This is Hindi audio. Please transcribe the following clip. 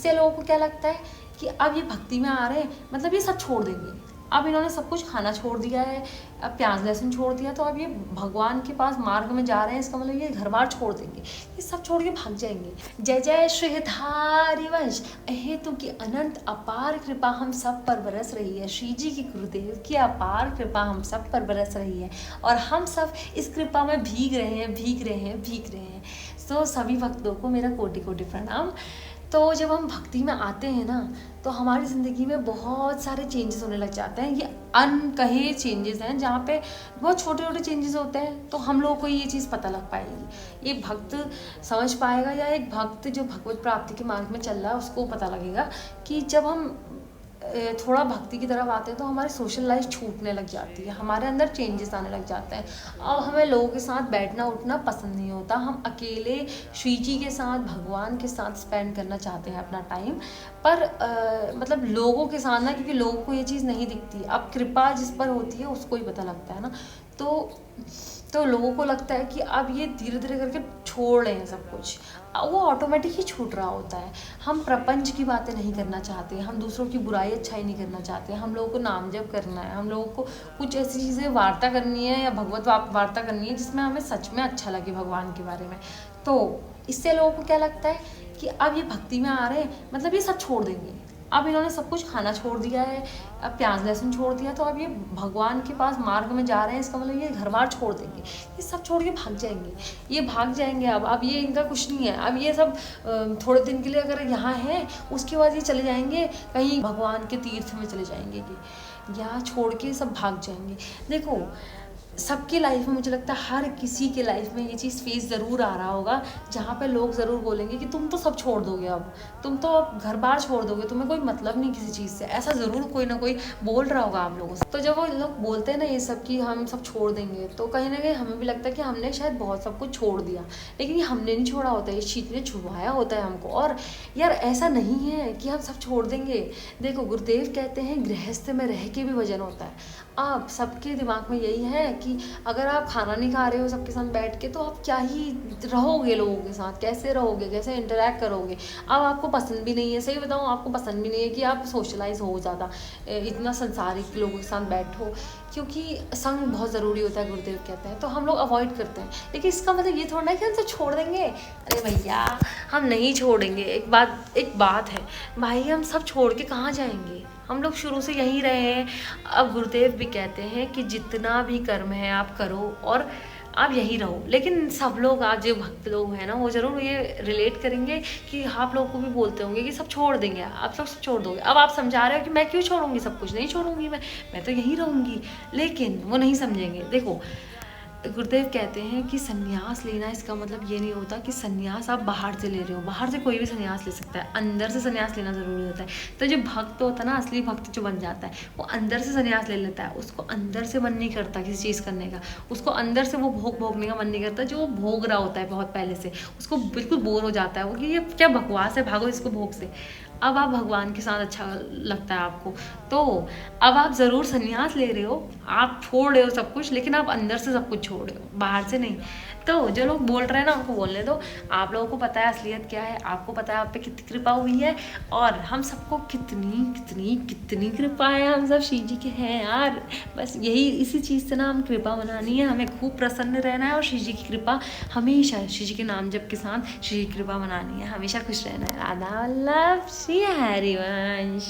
इससे लोगों को क्या लगता है कि अब ये भक्ति में आ रहे हैं, मतलब ये सब छोड़ देंगे। अब इन्होंने सब कुछ खाना छोड़ दिया है, अब प्याज लहसुन छोड़ दिया, तो अब ये भगवान के पास मार्ग में जा रहे हैं, इसका मतलब ये घर बार छोड़ देंगे, ये सब छोड़ के भाग जाएंगे। जय जय श्रीधारी वंश, अहेतु की अनंत अपार कृपा हम सब पर बरस रही है। श्री जी की गुरुदेव की अपार कृपा हम सब पर बरस रही है और हम सब इस कृपा में भीग रहे हैं, भीग रहे हैं, भीग रहे हैं। तो सभी भक्तों को मेरा कोटि कोटि प्रणाम। तो जब हम भक्ति में आते हैं ना, तो हमारी ज़िंदगी में बहुत सारे चेंजेस होने लग जाते हैं। ये अनकहे चेंजेस हैं, जहाँ पे बहुत छोटे छोटे चेंजेस होते हैं, तो हम लोगों को ये चीज़ पता लग पाएगी। ये भक्त समझ पाएगा, या एक भक्त जो भगवत प्राप्ति के मार्ग में चल रहा है उसको पता लगेगा कि जब हम थोड़ा भक्ति की तरफ आते हैं तो हमारी सोशल लाइफ छूटने लग जाती है, हमारे अंदर चेंजेस आने लग जाते हैं। अब हमें लोगों के साथ बैठना उठना पसंद नहीं होता, हम अकेले श्री जी के साथ, भगवान के साथ स्पेंड करना चाहते हैं अपना टाइम। पर मतलब लोगों के साथ ना, क्योंकि लोगों को ये चीज़ नहीं दिखती। अब कृपा जिस पर होती है उसको ही पता लगता है ना। तो लोगों को लगता है कि अब ये धीरे धीरे करके छोड़ रहे हैं सब कुछ, वो ऑटोमेटिक ही छूट रहा होता है। हम प्रपंच की बातें नहीं करना चाहते, हम दूसरों की बुराई अच्छाई नहीं करना चाहते, हम लोगों को नाम जप करना है, हम लोगों को कुछ ऐसी चीज़ें वार्ता करनी है या भगवत वार्ता करनी है जिसमें हमें सच में अच्छा लगे भगवान के बारे में। तो इससे लोगों को क्या लगता है कि अब ये भक्ति में आ रहे हैं, मतलब ये सब छोड़ देंगे। अब इन्होंने सब कुछ खाना छोड़ दिया है, अब प्याज लहसुन छोड़ दिया, तो अब ये भगवान के पास मार्ग में जा रहे हैं, इसका मतलब ये घर बार छोड़ देंगे, ये सब छोड़ के भाग जाएंगे। ये भाग जाएंगे। अब ये इनका कुछ नहीं है। अब ये सब थोड़े दिन के लिए अगर यहाँ हैं, उसके बाद ये चले जाएंगे कहीं भगवान के तीर्थ में चले जाएंगे, कि यहाँ छोड़ के सब भाग जाएंगे। देखो, सबकी लाइफ में मुझे लगता है हर किसी के लाइफ में ये चीज़ फेस ज़रूर आ रहा होगा, जहाँ पे लोग ज़रूर बोलेंगे कि तुम तो सब छोड़ दोगे, अब तुम तो अब घर बार छोड़ दोगे, तुम्हें कोई मतलब नहीं किसी चीज़ से। ऐसा ज़रूर कोई ना कोई बोल रहा होगा आप लोगों से। तो जब वो लोग बोलते हैं ना ये सब कि हम सब छोड़ देंगे, तो कहीं ना कहीं हमें भी लगता है कि हमने शायद बहुत सब कुछ छोड़ दिया, लेकिन ये हमने नहीं छोड़ा होता है, इस चीज़ ने छुड़वाया होता है हमको। और यार ऐसा नहीं है कि हम सब छोड़ देंगे। देखो, गुरुदेव कहते हैं गृहस्थ में रह के भी वजन होता है। आप सबके दिमाग में यही है कि अगर आप खाना नहीं खा रहे हो सबके साथ बैठ के, तो आप क्या ही रहोगे लोगों के साथ, कैसे रहोगे, कैसे इंटरेक्ट करोगे। अब आपको पसंद भी नहीं है, सही बताऊँ, आपको पसंद भी नहीं है कि आप सोशलाइज हो ज़्यादा, इतना संसारिक लोगों के साथ बैठो, क्योंकि संग बहुत ज़रूरी होता है, गुरुदेव कहते हैं। तो हम लोग अवॉइड करते हैं, लेकिन इसका मतलब ये थोड़ा ना कि हम सब छोड़ देंगे। अरे भैया, हम नहीं छोड़ेंगे। एक बात है भाई, हम सब छोड़ के कहाँ जाएंगे, हम लोग शुरू से यहीं रहे हैं। अब गुरुदेव भी कहते हैं कि जितना भी कर्म है आप करो और आप यहीं रहो। लेकिन सब लोग, आज जो भक्त लोग हैं ना, वो ज़रूर ये रिलेट करेंगे कि आप लोग को भी बोलते होंगे कि सब छोड़ देंगे, आप सब छोड़ दोगे। अब आप समझा रहे हो कि मैं क्यों छोड़ूंगी, सब कुछ नहीं छोड़ूंगी, मैं तो यहीं रहूँगी। लेकिन वो नहीं समझेंगे। देखो, गुरुदेव कहते हैं कि संन्यास लेना, इसका मतलब ये नहीं होता कि संन्यास आप बाहर से ले रहे हो। बाहर से कोई भी संन्यास ले सकता है, अंदर से संन्यास लेना ज़रूरी होता है। तो जो भक्त होता है ना, असली भक्त जो बन जाता है, वो अंदर से संन्यास ले लेता है। उसको अंदर से मन नहीं करता किसी चीज़ करने का, उसको अंदर से वो भोगने का मन नहीं करता जो वो भोग रहा होता है बहुत पहले से। उसको बिल्कुल बोर हो जाता है वो, कि ये क्या बकवास है, भागो इसको भोग से। अब आप भगवान के साथ अच्छा लगता है आपको, तो अब आप ज़रूर संन्यास ले रहे हो, आप छोड़ रहे हो सब कुछ, लेकिन आप अंदर से सब कुछ छोड़ रहे हो, बाहर से नहीं। तो जो लोग बोल रहे हैं ना, उनको बोलने दो। आप लोगों को पता है असलियत क्या है, आपको पता है आप पे कितनी कृपा हुई है, और हम सबको कितनी कितनी कितनी कृपा है, हम सब श्री जी के हैं यार। बस यही, इसी चीज़ से ना हम कृपा मनानी है, हमें खूब प्रसन्न रहना है, और श्री जी की कृपा हमेशा, श्री जी के नाम जप के साथ श्री जी की कृपा मनानी है, हमेशा खुश रहना है। राधा वल्लभ श्री हरिवंश।